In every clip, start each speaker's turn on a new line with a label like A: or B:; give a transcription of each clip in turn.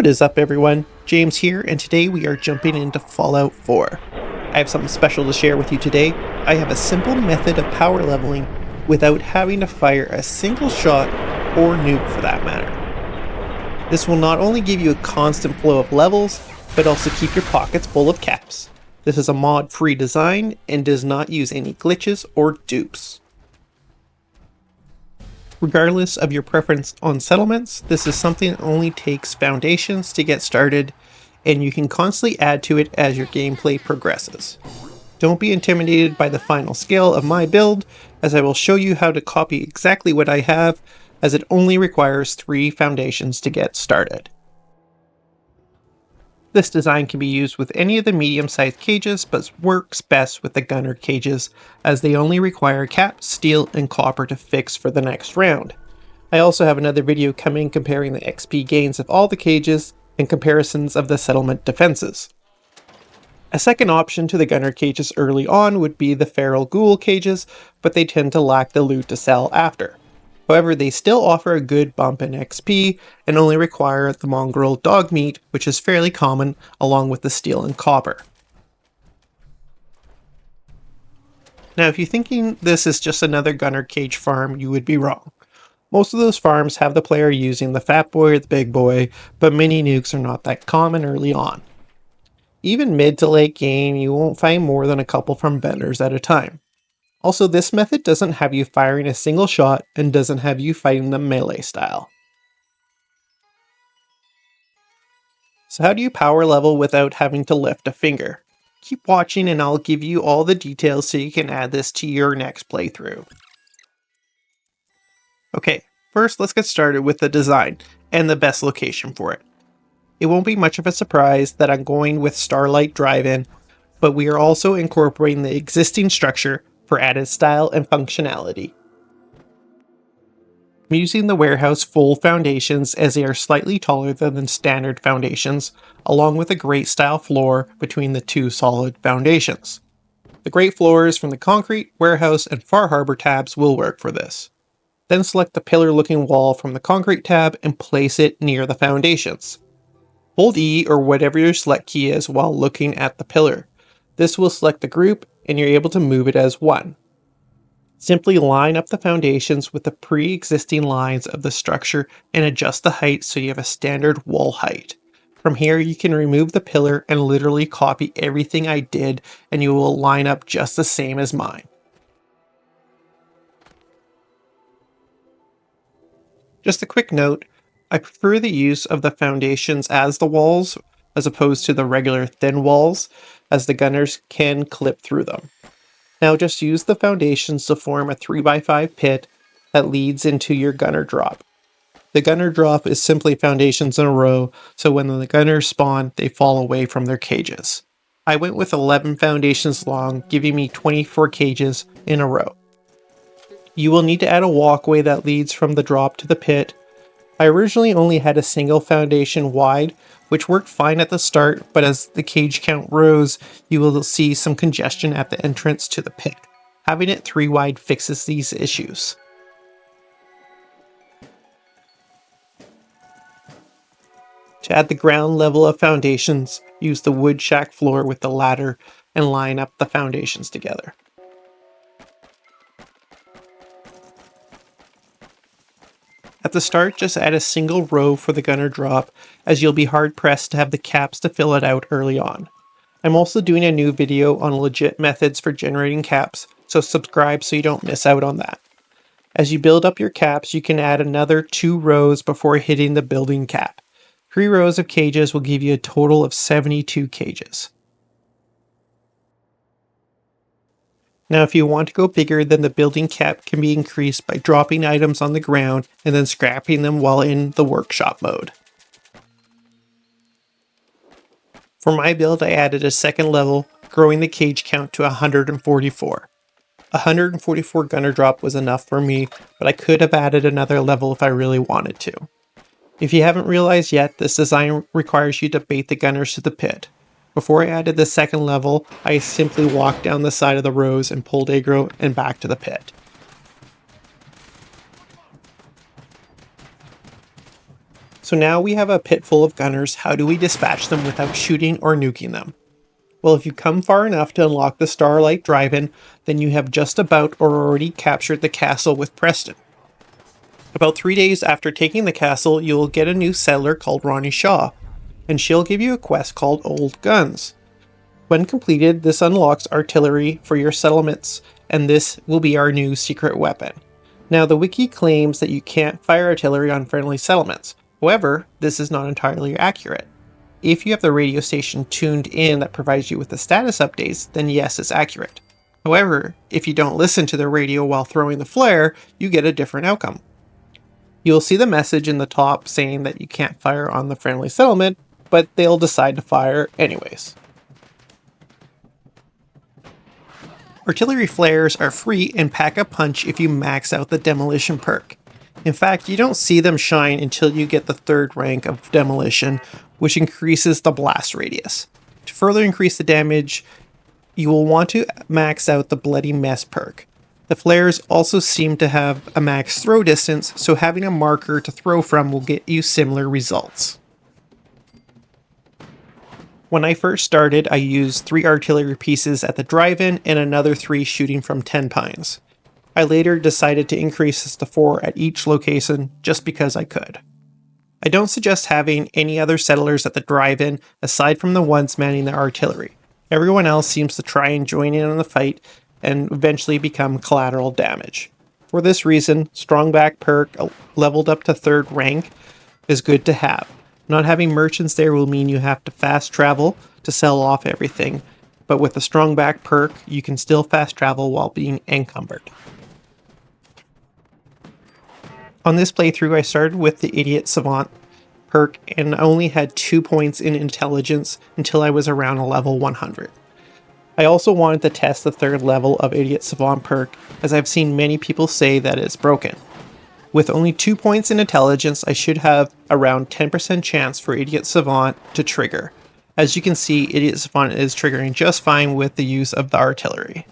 A: What is up everyone, James here, and today we are jumping into Fallout 4. I have something special to share with you today. I have a simple method of power leveling without having to fire a single shot or nuke for that matter. This will not only give you a constant flow of levels, but also keep your pockets full of caps. This is a mod-free design and does not use any glitches or dupes. Regardless of your preference on settlements, this is something that only takes foundations to get started, and you can constantly add to it as your gameplay progresses. Don't be intimidated by the final scale of my build, as I will show you how to copy exactly what I have, as it only requires 3 foundations to get started. This design can be used with any of the medium-sized cages, but works best with the gunner cages, as they only require cap, steel, and copper to fix for the next round. I also have another video coming comparing the XP gains of all the cages and comparisons of the settlement defenses. A second option to the gunner cages early on would be the feral ghoul cages, but they tend to lack the loot to sell after. However, they still offer a good bump in XP and only require the mongrel dog meat, which is fairly common, along with the steel and copper. Now, if you're thinking this is just another gunner cage farm, you would be wrong. Most of those farms have the player using the fat boy or the big boy, but mini nukes are not that common early on. Even mid to late game, you won't find more than a couple from vendors at a time. Also, this method doesn't have you firing a single shot and doesn't have you fighting them melee style. So how do you power level without having to lift a finger? Keep watching and I'll give you all the details so you can add this to your next playthrough. Okay, first let's get started with the design and the best location for it. It won't be much of a surprise that I'm going with Starlight Drive-In, but we are also incorporating the existing structure for added style and functionality. I'm using the warehouse full foundations as they are slightly taller than the standard foundations, along with a grate style floor between the 2 solid foundations. The grate floors from the concrete, warehouse, and Far Harbor tabs will work for this. Then select the pillar looking wall from the concrete tab and place it near the foundations. Hold E or whatever your select key is while looking at the pillar. This will select the group and you're able to move it as one. Simply line up the foundations with the pre-existing lines of the structure and adjust the height so you have a standard wall height. From here you can remove the pillar and literally copy everything I did and you will line up just the same as mine. Just a quick note, I prefer the use of the foundations as the walls as opposed to the regular thin walls, as the gunners can clip through them. Now just use the foundations to form a 3x5 pit that leads into your gunner drop. The gunner drop is simply foundations in a row, so when the gunners spawn, they fall away from their cages. I went with 11 foundations long, giving me 24 cages in a row. You will need to add a walkway that leads from the drop to the pit. I originally only had a single foundation wide, which worked fine at the start, but as the cage count rose, you will see some congestion at the entrance to the pit. Having it 3 wide fixes these issues. To add the ground level of foundations, use the wood shack floor with the ladder and line up the foundations together. At the start, just add a single row for the gunner drop, as you'll be hard pressed to have the caps to fill it out early on. I'm also doing a new video on legit methods for generating caps, so subscribe so you don't miss out on that. As you build up your caps, you can add another 2 rows before hitting the building cap. 3 rows of cages will give you a total of 72 cages. Now if you want to go bigger, then the building cap can be increased by dropping items on the ground and then scrapping them while in the workshop mode. For my build, I added a second level, growing the cage count to 144. 144 gunner drop was enough for me, but I could have added another level if I really wanted to. If you haven't realized yet, this design requires you to bait the gunners to the pit. Before I added the second level, I simply walked down the side of the rows and pulled aggro and back to the pit. So now we have a pit full of gunners. How do we dispatch them without shooting or nuking them? Well, if you come far enough to unlock the Starlight Drive-In, then you have just about or already captured the castle with Preston. About 3 days after taking the castle, you'll get a new settler called Ronnie Shaw, and she'll give you a quest called Old Guns. When completed, this unlocks artillery for your settlements, and this will be our new secret weapon. Now, the wiki claims that you can't fire artillery on friendly settlements. However, this is not entirely accurate. If you have the radio station tuned in that provides you with the status updates, then yes, it's accurate. However, if you don't listen to the radio while throwing the flare, you get a different outcome. You'll see the message in the top saying that you can't fire on the friendly settlement, but they'll decide to fire anyways. Artillery flares are free and pack a punch if you max out the demolition perk. In fact, you don't see them shine until you get the 3rd rank of demolition, which increases the blast radius. To further increase the damage, you will want to max out the Bloody Mess perk. The flares also seem to have a max throw distance, so having a marker to throw from will get you similar results. When I first started, I used 3 artillery pieces at the drive-in and another 3 shooting from 10 Pines. I later decided to increase this to 4 at each location just because I could. I don't suggest having any other settlers at the drive-in aside from the ones manning the artillery. Everyone else seems to try and join in on the fight and eventually become collateral damage. For this reason, Strongback perk leveled up to 3rd rank is good to have. Not having merchants there will mean you have to fast travel to sell off everything, but with the Strongback perk, you can still fast travel while being encumbered. On this playthrough, I started with the Idiot Savant perk and only had 2 points in intelligence until I was around a level 100. I also wanted to test the 3rd level of Idiot Savant perk, as I've seen many people say that it's broken. With only 2 points in intelligence, I should have around 10% chance for Idiot Savant to trigger. As you can see, Idiot Savant is triggering just fine with the use of the artillery.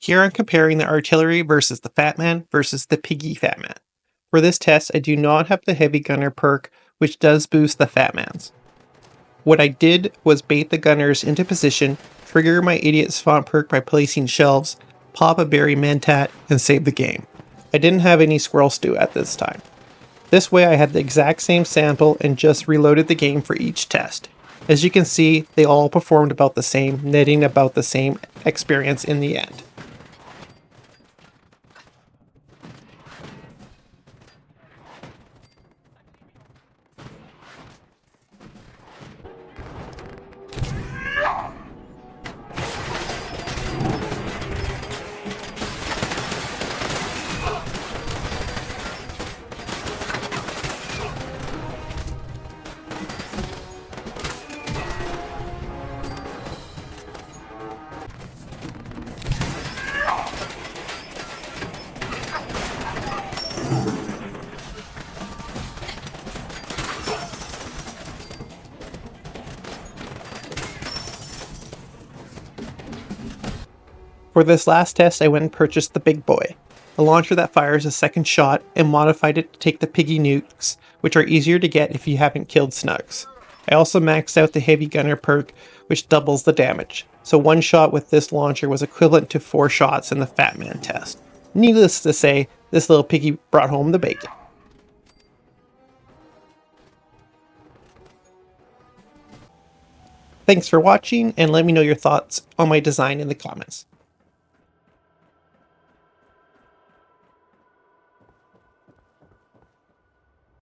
A: Here I'm comparing the artillery versus the Fat Man versus the Piggy Fat Man. For this test, I do not have the Heavy Gunner perk, which does boost the Fat Man's. What I did was bait the gunners into position, trigger my Idiot Savant perk by placing shelves, pop a Berry Mentat, and save the game. I didn't have any Squirrel Stew at this time. This way I had the exact same sample and just reloaded the game for each test. As you can see, they all performed about the same, netting about the same experience in the end. For this last test, I went and purchased the Big Boy, a launcher that fires a second shot, and modified it to take the Piggy nukes, which are easier to get if you haven't killed Snugs. I also maxed out the Heavy Gunner perk, which doubles the damage, so one shot with this launcher was equivalent to 4 shots in the Fat Man test. Needless to say, this little piggy brought home the bacon. Thanks for watching, and let me know your thoughts on my design in the comments.